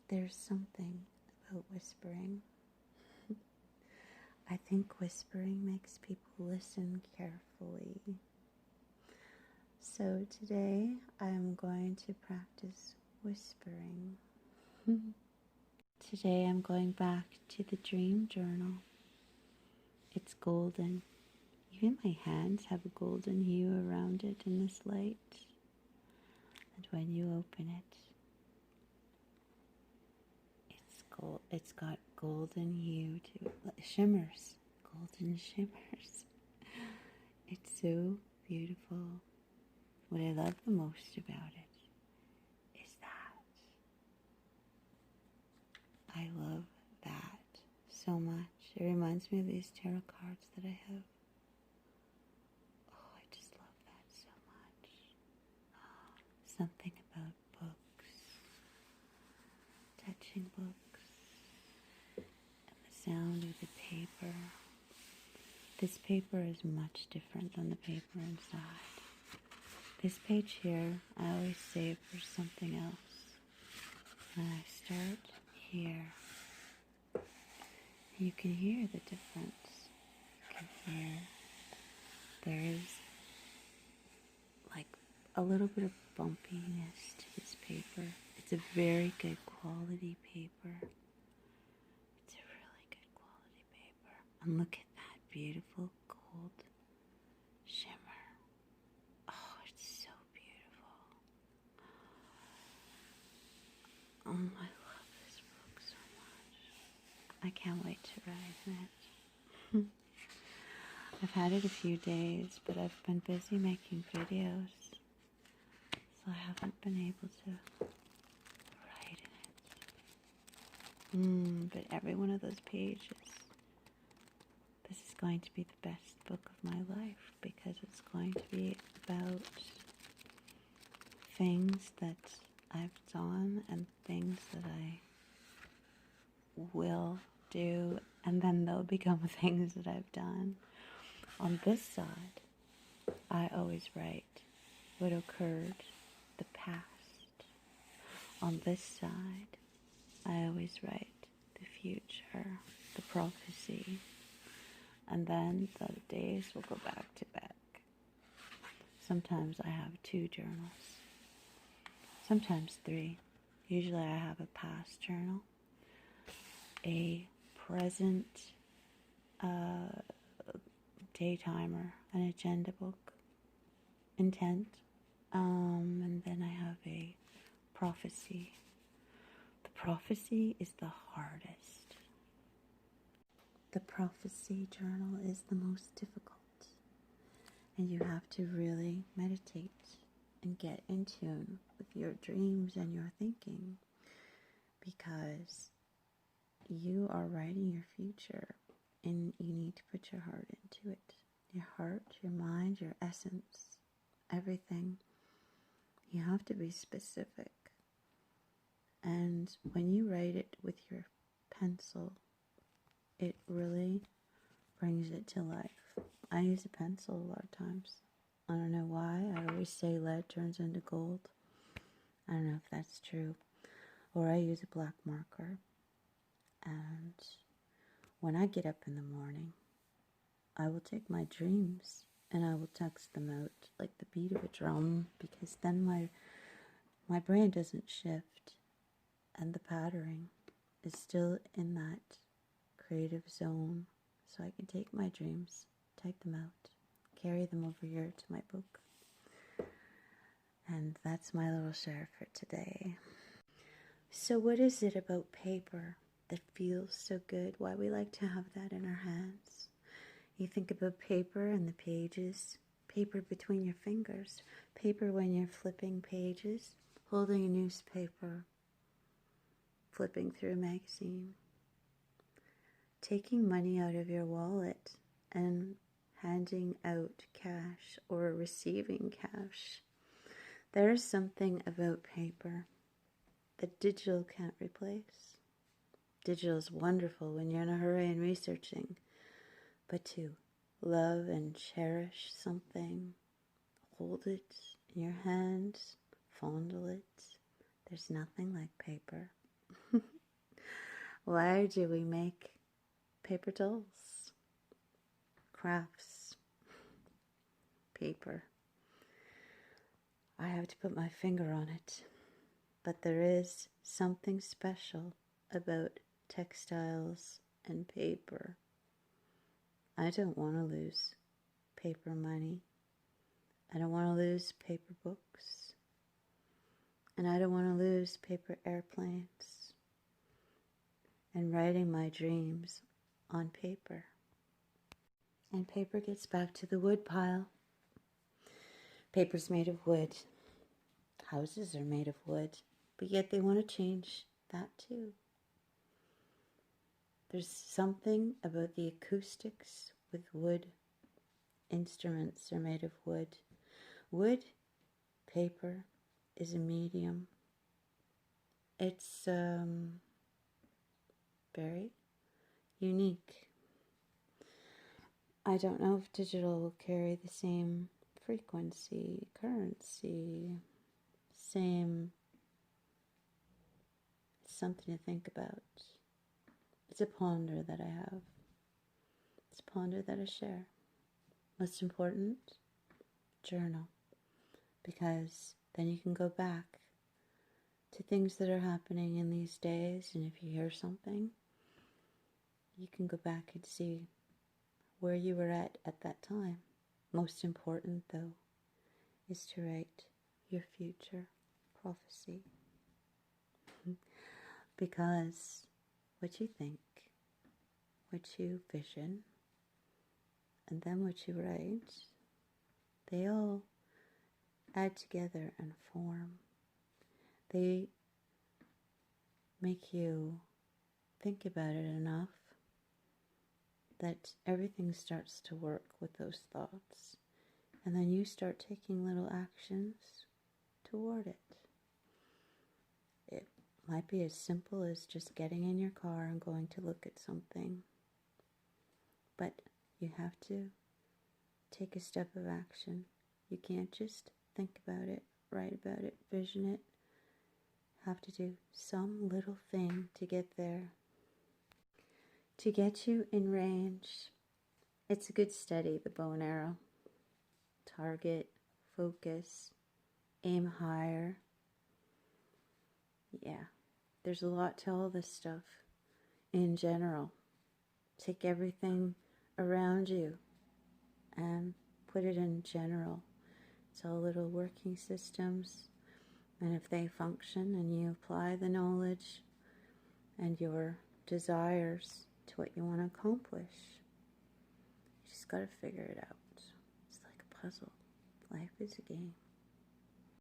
There's something about whispering. I think whispering makes people listen carefully. So today I'm going to practice whispering. Today I'm going back to the dream journal. It's golden. Even my hands have a golden hue around it in this light. And when you open it, it's got golden hue to it. Shimmers. Golden shimmers. It's so beautiful. What I love the most about it is that I love that so much. It reminds me of these tarot cards that I have. Oh, I just love that so much. Something about books, touching books, and the sound of the paper. This paper is much different than the paper inside. This page here, I always save for something else. And I start here. You can hear the difference. You can hear there is like a little bit of bumpiness to this paper. It's a very good quality paper. It's a really good quality paper. And look at that beautiful gold shimmer. Oh, it's so beautiful. Oh, I love this book so much. I can't wait to write in it. I've had it a few days, but I've been busy making videos, so I haven't been able to write in it. But every one of those pages, this is going to be the best book of my life, because it's going to be about things that I've done and things that I will do, and then they'll become things that I've done. On this side, I always write what occurred, the past. On this side, I always write the future, the prophecy, and then the days will go back to back. Sometimes I have 2 journals, sometimes 3. Usually I have a past journal, a present day timer, an agenda book, intent, and then I have a prophecy. The prophecy is the hardest. The prophecy journal is the most difficult, and you have to really meditate and get in tune with your dreams and your thinking, because you are writing your future, and you need to put your heart into it. Your heart, your mind, your essence, everything. You have to be specific. And when you write it with your pencil, it really brings it to life. I use a pencil a lot of times. I don't know why. I always say lead turns into gold. I don't know if that's true. Or I use a black marker. And when I get up in the morning, I will take my dreams and I will text them out like the beat of a drum, because then my brain doesn't shift and the patterning is still in that creative zone. So I can take my dreams, type them out, carry them over here to my book. And that's my little share for today. So what is it about paper that feels so good? Why we like to have that in our hands? You think about paper and the pages, paper between your fingers, paper when you're flipping pages, holding a newspaper, flipping through a magazine, taking money out of your wallet and handing out cash or receiving cash. There is something about paper that digital can't replace. Digital is wonderful when you're in a hurry and researching, but to love and cherish something, hold it in your hands, fondle it, there's nothing like paper. Why do we make paper dolls? Crafts. Paper. I have to put my finger on it. But there is something special about textiles and paper. I don't want to lose paper money. I don't want to lose paper books. And I don't want to lose paper airplanes. And writing my dreams on paper. And paper gets back to the wood pile. Paper's made of wood. Houses are made of wood. But yet they want to change that too. There's something about the acoustics with wood. Instruments are made of wood. Wood, paper, is a medium. It's very unique. I don't know if digital will carry the same frequency, currency, same. It's something to think about. It's a ponder that I have. It's a ponder that I share. Most important, journal. Because then you can go back to things that are happening in these days, and if you hear something, you can go back and see where you were at that time. Most important, though, is to write your future prophecy. Because what you think, what you vision, and then what you write, they all add together and form. They make you think about it enough that everything starts to work with those thoughts. And then you start taking little actions toward it. It might be as simple as just getting in your car and going to look at something. But you have to take a step of action. You can't just think about it, write about it, vision it. Have to do some little thing to get there. To get you in range. It's a good study, the bow and arrow. Target, focus, aim higher. Yeah, there's a lot to all this stuff in general. Take everything around you and put it in general. It's all little working systems. And if they function and you apply the knowledge and your desires to what you want to accomplish, you just got to figure it out. It's like a puzzle. Life is a game.